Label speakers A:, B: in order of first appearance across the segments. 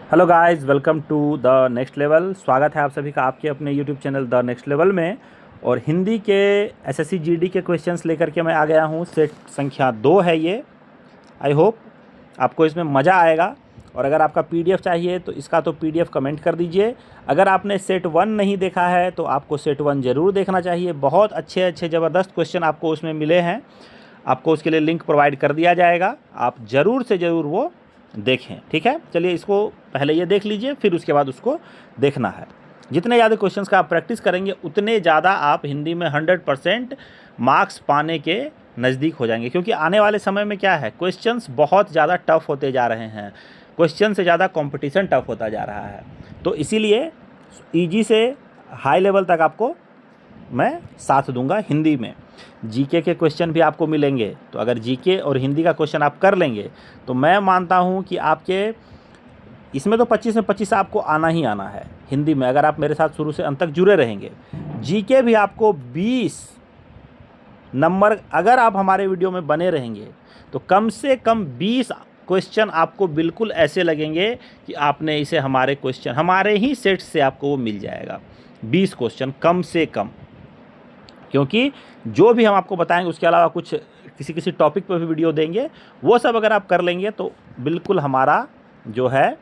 A: Hello guys, welcome to the next level. स्वागत है आप सभी का आपके अपने YouTube channel the next level में। और हिंदी के एसएससी जीडी के क्वेश्चंस लेकर के मैं आ गया हूँ। सेट संख्या 2 है ये। आई होप आपको इसमें मज़ा आएगा। और अगर आपका पीडीएफ चाहिए तो इसका तो पीडीएफ कमेंट कर दीजिए। अगर आपने सेट 1 नहीं देखा है तो आपको सेट 1 ज़रूर देखना चाहिए। बहुत अच्छे अच्छे ज़बरदस्त क्वेश्चन आपको उसमें मिले हैं। आपको उसके लिए लिंक प्रोवाइड कर दिया जाएगा, आप ज़रूर से ज़रूर वो देखें। ठीक है, चलिए इसको पहले ये देख लीजिए, फिर उसके बाद उसको देखना है। जितने ज़्यादा क्वेश्चंस का आप प्रैक्टिस करेंगे उतने ज़्यादा आप हिंदी में 100% मार्क्स पाने के नज़दीक हो जाएंगे। क्योंकि आने वाले समय में क्या है, क्वेश्चंस बहुत ज़्यादा टफ होते जा रहे हैं। क्वेश्चन से ज़्यादा कंपटीशन टफ होता जा रहा है। तो इसीलिए ईजी से हाई लेवल तक आपको मैं साथ दूंगा। हिंदी में जीके के क्वेश्चन भी आपको मिलेंगे। तो अगर जीके और हिंदी का क्वेश्चन आप कर लेंगे तो मैं मानता हूं कि आपके इसमें तो 25 में 25 आपको आना ही आना है हिंदी में, अगर आप मेरे साथ शुरू से अंत तक जुड़े रहेंगे। जीके भी आपको 20 नंबर, अगर आप हमारे वीडियो में बने रहेंगे तो कम से कम 20 क्वेश्चन आपको बिल्कुल ऐसे लगेंगे कि आपने इसे हमारे ही सेट से आपको वो मिल जाएगा। 20 क्वेश्चन कम से कम। क्योंकि जो भी हम आपको बताएंगे उसके अलावा कुछ किसी टॉपिक पर भी वीडियो देंगे, वो सब अगर आप कर लेंगे तो बिल्कुल हमारा जो है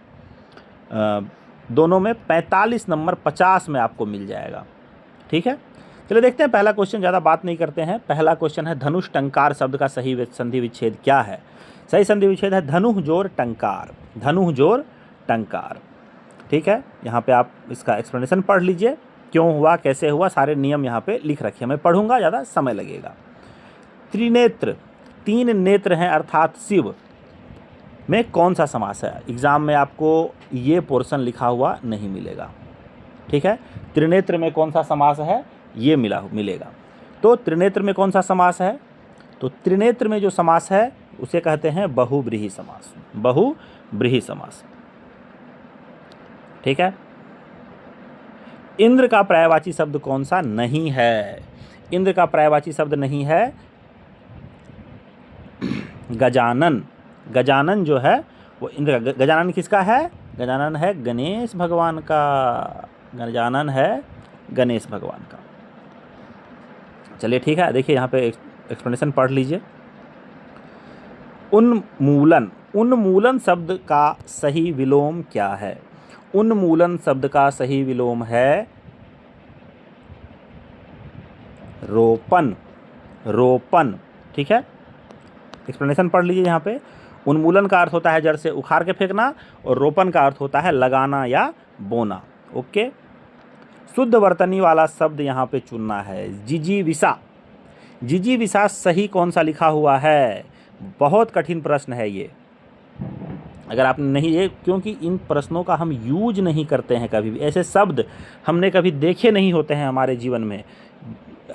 A: दोनों में 45 नंबर 50 में आपको मिल जाएगा। ठीक है, चलिए देखते हैं पहला क्वेश्चन। ज़्यादा बात नहीं करते हैं। पहला क्वेश्चन है धनुष टंकार शब्द का सही संधि विच्छेद क्या है। सही संधि विच्छेद है धनुः जोर टंकार। धनुः जोर टंकार। ठीक है, यहाँ पे आप इसका एक्सप्लेनेशन पढ़ लीजिए, क्यों हुआ, कैसे हुआ, सारे नियम यहाँ पे लिख रखे हैं। मैं पढ़ूंगा, ज़्यादा समय लगेगा। त्रिनेत्र, 3 नेत्र हैं अर्थात शिव में कौन सा समास है। एग्जाम में आपको ये पोर्शन लिखा हुआ नहीं मिलेगा। ठीक है, त्रिनेत्र में कौन सा समास है ये मिलेगा। तो त्रिनेत्र में कौन सा समास है, तो त्रिनेत्र में जो समास है उसे कहते हैं बहुव्रीहि समास। बहुव्रीहि समास। ठीक है, इंद्र का पर्यायवाची शब्द कौन सा नहीं है। इंद्र का पर्यायवाची शब्द नहीं है गजानन। गजानन जो है वो इंद्र का, गजानन किसका है, गजानन है गणेश भगवान का। गजानन है गणेश भगवान का। चलिए ठीक है, देखिए यहाँ पे एक्सप्लेनेशन पढ़ लीजिए। उन्मूलन, उन्मूलन शब्द का सही विलोम क्या है। उन्मूलन शब्द का सही विलोम है रोपण। रोपण। ठीक है, एक्सप्लेनेशन पढ़ लीजिए यहाँ पे। उन्मूलन का अर्थ होता है जड़ से उखाड़ के फेंकना, और रोपण का अर्थ होता है लगाना या बोना। ओके, शुद्ध वर्तनी वाला शब्द यहाँ पे चुनना है। जिजीविषा। जिजीविषा सही कौन सा लिखा हुआ है। बहुत कठिन प्रश्न है ये। अगर आपने नहीं, ये क्योंकि इन प्रश्नों का हम यूज नहीं करते हैं कभी भी, ऐसे शब्द हमने कभी देखे नहीं होते हैं हमारे जीवन में,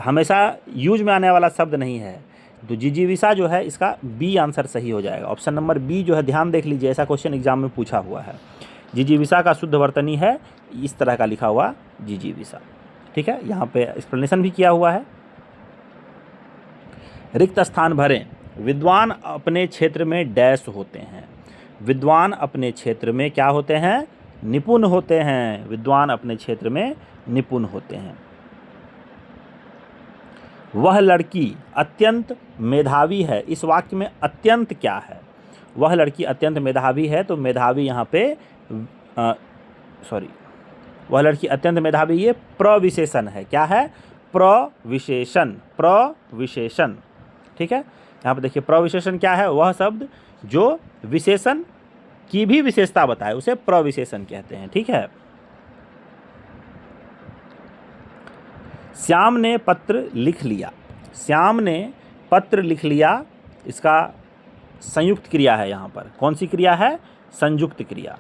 A: हमेशा यूज में आने वाला शब्द नहीं है। तो जिजीविषा जो है इसका बी आंसर सही हो जाएगा। ऑप्शन नंबर बी जो है, ध्यान देख लीजिए, ऐसा क्वेश्चन एग्जाम में पूछा हुआ है। जिजीविषा का शुद्ध वर्तनी है इस तरह का लिखा हुआ जिजीविषा। ठीक है, यहाँ पे एक्सप्लेनेशन भी किया हुआ है। रिक्त स्थान भरें। विद्वान अपने क्षेत्र में डैश होते हैं। विद्वान अपने क्षेत्र में क्या होते हैं, निपुण होते हैं। विद्वान अपने क्षेत्र में निपुण होते हैं। वह लड़की अत्यंत मेधावी है। इस वाक्य में अत्यंत क्या है, वह लड़की अत्यंत मेधावी है, तो मेधावी यहाँ पे वह लड़की अत्यंत मेधावी, ये प्रविशेषण है। क्या है, प्रविशेषण। प्रविशेषण। ठीक है, यहाँ पे देखिए प्रविशेषण क्या है, वह शब्द जो विशेषण की भी विशेषता बताए उसे प्रविशेषण कहते हैं। ठीक है, श्याम ने पत्र लिख लिया। श्याम ने पत्र लिख लिया, इसका संयुक्त क्रिया है। यहाँ पर कौन सी क्रिया है, संयुक्त क्रिया।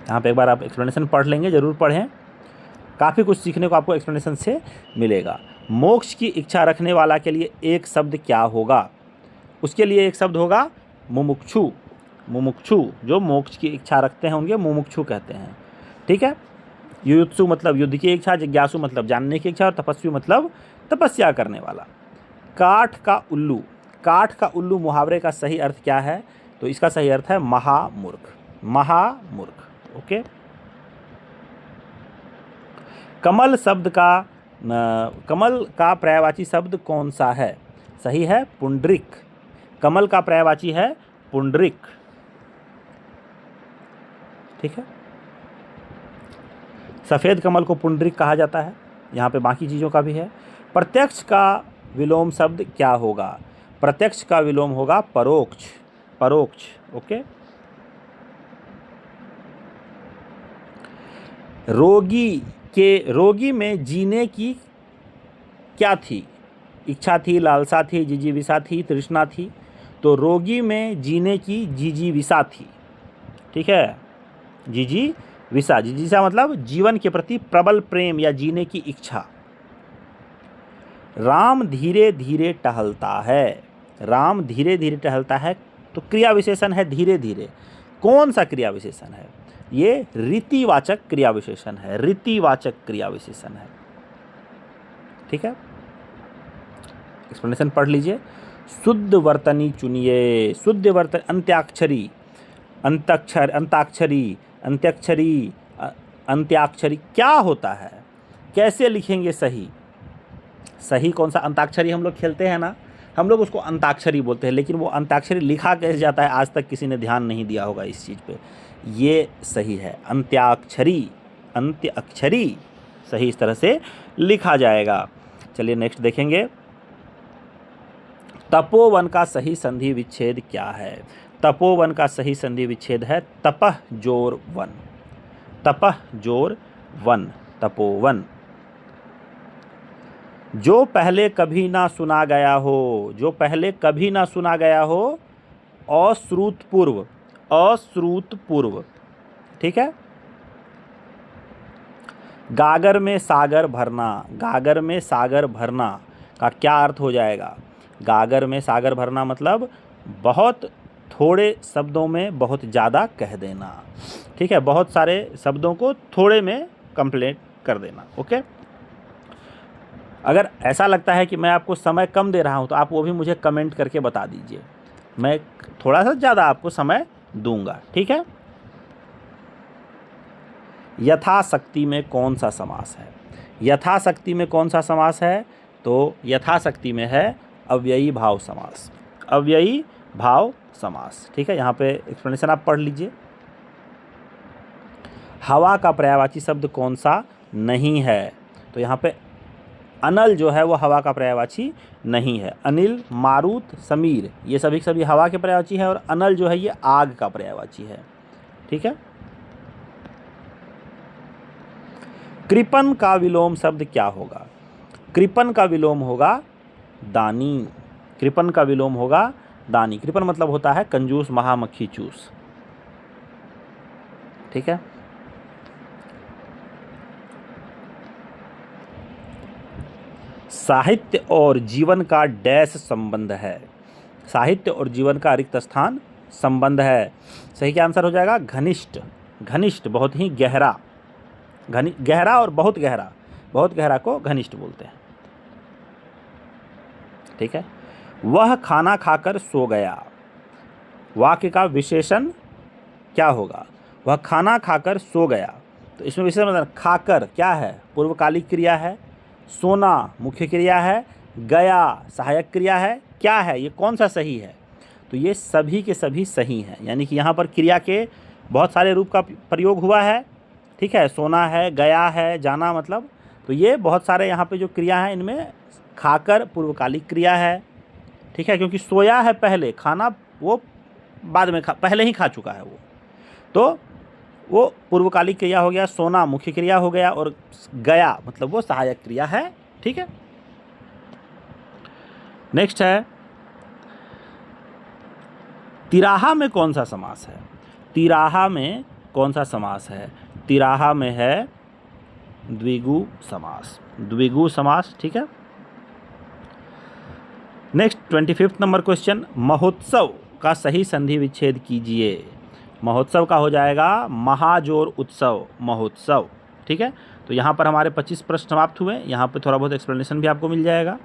A: यहाँ पे एक बार आप एक्सप्लेनेशन पढ़ लेंगे, जरूर पढ़ें, काफ़ी कुछ सीखने को आपको एक्सप्लेनेशन से मिलेगा। मोक्ष की इच्छा रखने वाला के लिए एक शब्द क्या होगा, उसके लिए एक शब्द होगा मुमुक्षु। मुमुक्षु, जो मोक्ष की इच्छा रखते हैं उनके मुमुक्षु कहते हैं। ठीक है, युयुत्सु मतलब युद्ध की इच्छा, जिज्ञासु मतलब जानने की इच्छा, और तपस्वी मतलब तपस्या करने वाला। काठ का उल्लू, काठ का उल्लू मुहावरे का सही अर्थ क्या है? तो इसका सही अर्थ है महामूर्ख, महामूर्ख। ओके। कमल शब्द का कमल का पर्यायवाची शब्द कौन सा है? सही है पुंडरीक। कमल का पर्यायवाची है पुंडरीक। ठीक है। सफ़ेद कमल को पुंडरीक कहा जाता है। यहाँ पे बाकी चीज़ों का भी है। प्रत्यक्ष का विलोम शब्द क्या होगा? प्रत्यक्ष का विलोम होगा परोक्ष, परोक्ष। ओके। रोगी में जीने की क्या थी? इच्छा थी, लालसा थी, जिजीविषा थी, तृष्णा थी। तो रोगी में जीने की जिजीविषा थी। ठीक है, जिजीविषा। जिजीविषा मतलब जीवन के प्रति प्रबल प्रेम या जीने की इच्छा। राम धीरे धीरे टहलता है। राम धीरे धीरे टहलता है, तो क्रिया विशेषण है धीरे धीरे। कौन सा क्रिया विशेषण है? ये रीतिवाचक क्रिया विशेषण है, रीतिवाचक क्रिया विशेषण है। ठीक है, एक्सप्लेनेशन पढ़ लीजिए। शुद्ध वर्तनी चुनिए। शुद्ध वर्तन अंत्याक्षरी, अंताक्षरी, अंत्याक्षरी, अंत्याक्षरी क्या होता है? कैसे लिखेंगे सही? सही कौन सा? अंताक्षरी हम लोग खेलते हैं ना, हम लोग उसको अंताक्षरी बोलते हैं, लेकिन वो अंताक्षरी लिखा कैसे जाता है आज तक किसी ने ध्यान नहीं दिया होगा इस चीज़ पे। ये सही है अंत्याक्षरी, अंत्याक्षरी सही इस तरह से लिखा जाएगा। चलिए नेक्स्ट देखेंगे। तपोवन का सही संधि विच्छेद क्या है? तपोवन का सही संधि विच्छेद है तपह जोर वन, तपह जोर वन, तपोवन। जो पहले कभी ना सुना गया हो, जो पहले कभी ना सुना गया हो, अश्रुतपूर्व, अश्रुतपूर्व। ठीक है। गागर में सागर भरना, गागर में सागर भरना का क्या अर्थ हो जाएगा? गागर में सागर भरना मतलब बहुत थोड़े शब्दों में बहुत ज़्यादा कह देना। ठीक है, बहुत सारे शब्दों को थोड़े में कंप्लीट कर देना। ओके। अगर ऐसा लगता है कि मैं आपको समय कम दे रहा हूं तो आप वो भी मुझे कमेंट करके बता दीजिए, मैं थोड़ा सा ज़्यादा आपको समय दूंगा। ठीक है। यथाशक्ति में कौन सा समास है? यथाशक्ति में कौन सा समास है? तो यथाशक्ति में है अव्ययी भाव समास, अव्ययी भाव समास। ठीक है, यहाँ पे एक्सप्लेनेशन आप पढ़ लीजिए। हवा का पर्यायवाची शब्द कौन सा नहीं है? तो यहाँ पे अनल जो है वो हवा का पर्यायवाची नहीं है। अनिल, मारुत, समीर ये सभी हवा के पर्यायवाची है, और अनल जो है ये आग का पर्यायवाची है। ठीक है। कृपन का विलोम शब्द क्या होगा? कृपन का विलोम होगा दानी। कृपन का विलोम होगा दानी। कृपन मतलब होता है कंजूस, महामक्खी चूस। ठीक है। साहित्य और जीवन का डैश संबंध है। साहित्य और जीवन का रिक्त स्थान संबंध है। सही क्या आंसर हो जाएगा? घनिष्ठ। घनिष्ठ बहुत ही गहरा, गहरा और बहुत गहरा, बहुत गहरा को घनिष्ठ बोलते हैं। ठीक है। वह खाना खाकर सो गया। वाक्य का विशेषण क्या होगा? वह खाना खाकर सो गया। तो इसमें विशेषण मतलब खाकर क्या है? पूर्वकालिक क्रिया है। सोना मुख्य क्रिया है। गया सहायक क्रिया है। क्या है ये? कौन सा सही है? तो ये सभी के सभी सही हैं, यानी कि यहाँ पर क्रिया के बहुत सारे रूप का प्रयोग हुआ है। ठीक है, सोना है, गया है, जाना मतलब, तो ये बहुत सारे यहाँ पे जो क्रिया हैं इनमें खाकर पूर्वकालिक क्रिया है। ठीक है, क्योंकि सोया है पहले, खाना वो बाद में पहले ही खा चुका है वो, तो वो पूर्वकालिक क्रिया हो गया। सोना मुख्य क्रिया हो गया, और गया मतलब वो सहायक क्रिया है। ठीक है। नेक्स्ट है तिराहा में कौन सा समास है? तिराहा में कौन सा समास है? तिराहा में है द्विगु समास, द्विगु समास। ठीक है। Next 25 number question. महोत्सव का सही संधि विच्छेद कीजिए। महोत्सव का हो जाएगा महाजोर उत्सव, महोत्सव। ठीक है, तो तो यहाँ पर हमारे 25 प्रश्न समाप्त हुए। यहाँ पे थोड़ा बहुत एक्सप्लेनेशन भी आपको मिल जाएगा।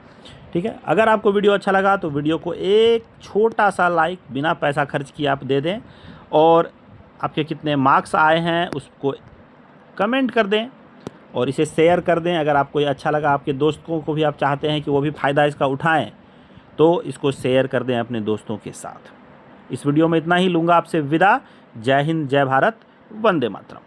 A: ठीक है, अगर आपको वीडियो अच्छा लगा तो वीडियो को एक छोटा सा लाइक बिना पैसा खर्च किए आप दे दें, और आपके कितने मार्क्स आए हैं उसको कमेंट कर दें, और इसे शेयर कर दें। अगर आपको ये अच्छा लगा, आपके दोस्तों को भी आप चाहते हैं कि वो भी फ़ायदा इसका उठाएं, तो इसको शेयर कर दें अपने दोस्तों के साथ। इस वीडियो में इतना ही, लूँगा आपसे विदा। जय हिंद, जय भारत, वंदे मातरम।